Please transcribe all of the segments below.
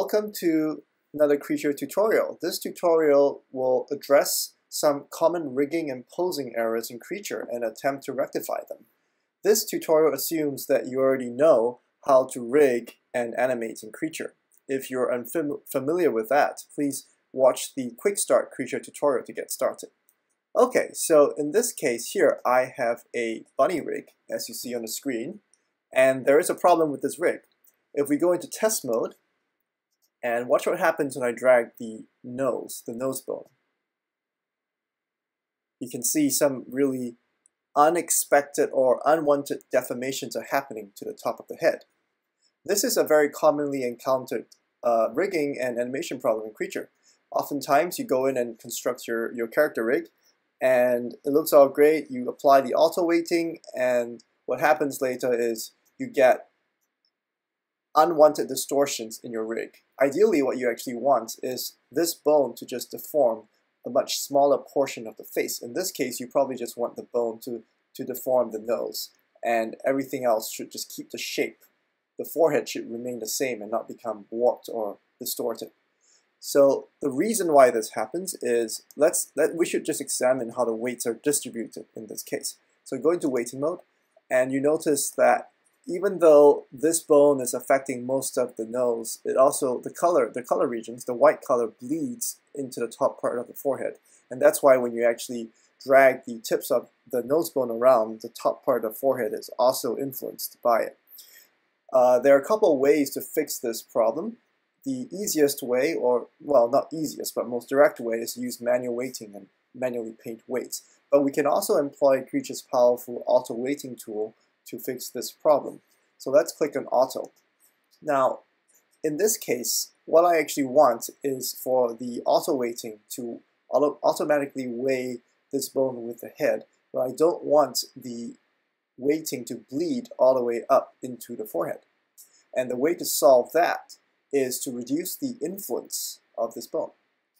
Welcome to another Creature tutorial. This tutorial will address some common rigging and posing errors in Creature and attempt to rectify them. This tutorial assumes that you already know how to rig and animate in Creature. If you're unfamiliar with that, please watch the Quick Start Creature tutorial to get started. Okay, so in this case here, I have a bunny rig, as you see on the screen, and there is a problem with this rig. If we go into test mode, and watch what happens when I drag the nose bone. You can see some really unexpected or unwanted deformations are happening to the top of the head. This is a very commonly encountered rigging and animation problem in Creature. Oftentimes you go in and construct your character rig, and it looks all great. You apply the auto weighting, and what happens later is you get unwanted distortions in your rig. Ideally, what you actually want is this bone to just deform a much smaller portion of the face. In this case, you probably just want the bone to deform the nose, and everything else should just keep the shape. The forehead should remain the same and not become warped or distorted. So the reason why this happens is we should just examine how the weights are distributed in this case. So go into weighting mode, and you notice that even though this bone is affecting most of the nose, it also, the color regions, the white color bleeds into the top part of the forehead. And that's why when you actually drag the tips of the nose bone around, the top part of the forehead is also influenced by it. There are a couple of ways to fix this problem. The easiest way, or well, not easiest, but most direct way, is to use manual weighting and manually paint weights. But we can also employ Creature's powerful auto weighting tool to fix this problem. So let's click on auto. Now, in this case, what I actually want is for the auto weighting to automatically weigh this bone with the head, but I don't want the weighting to bleed all the way up into the forehead. And the way to solve that is to reduce the influence of this bone.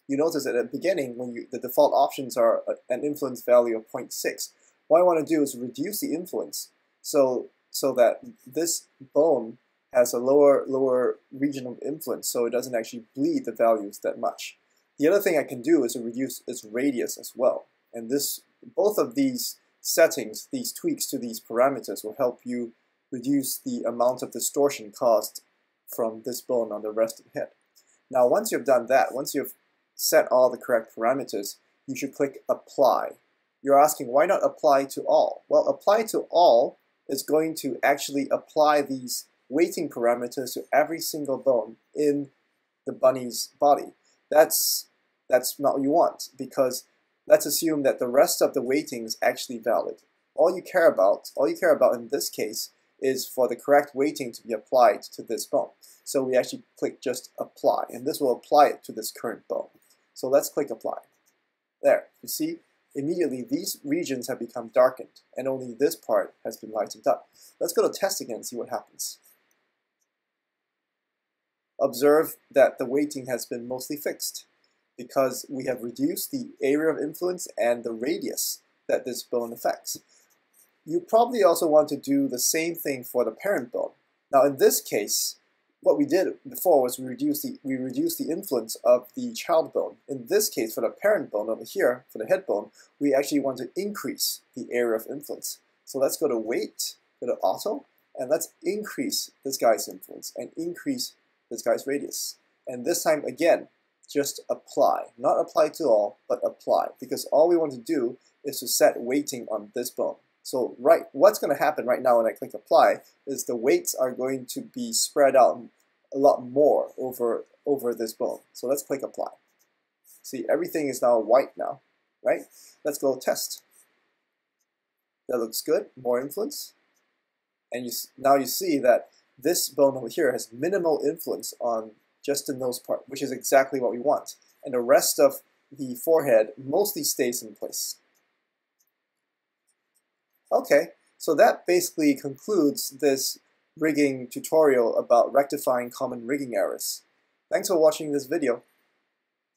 You notice that at the beginning, when the default options are an influence value of 0.6. What I want to do is reduce the influence so that this bone has a lower region of influence, so it doesn't actually bleed the values that much. The other thing I can do is to reduce its radius as well. And both of these settings, these tweaks to these parameters, will help you reduce the amount of distortion caused from this bone on the rest of the head. Now, once you've done that, once you've set all the correct parameters, you should click Apply. You're asking, why not apply to all? Well, apply to all is going to actually apply these weighting parameters to every single bone in the bunny's body. That's not what you want, because let's assume that the rest of the weighting is actually valid. All you care about in this case is for the correct weighting to be applied to this bone. So we actually click just Apply, and this will apply it to this current bone. So let's click Apply. There, you see? Immediately these regions have become darkened, and only this part has been lightened up. Let's go to test again and see what happens. Observe that the weighting has been mostly fixed because we have reduced the area of influence and the radius that this bone affects. You probably also want to do the same thing for the parent bone. Now in this case, what we did before was we reduced the influence of the child bone. In this case, for the parent bone over here, for the head bone, we actually want to increase the area of influence. So let's go to Weight, go to Auto, and let's increase this guy's influence and increase this guy's radius. And this time, again, just apply. Not apply to all, but apply. Because all we want to do is to set weighting on this bone. So what's going to happen right now when I click Apply is the weights are going to be spread out a lot more over this bone. So let's click Apply. See, everything is now white now, right? Let's go test. That looks good, more influence. And now you see that this bone over here has minimal influence on just the nose part, which is exactly what we want. And the rest of the forehead mostly stays in place. Okay, so that basically concludes this rigging tutorial about rectifying common rigging errors. Thanks for watching this video.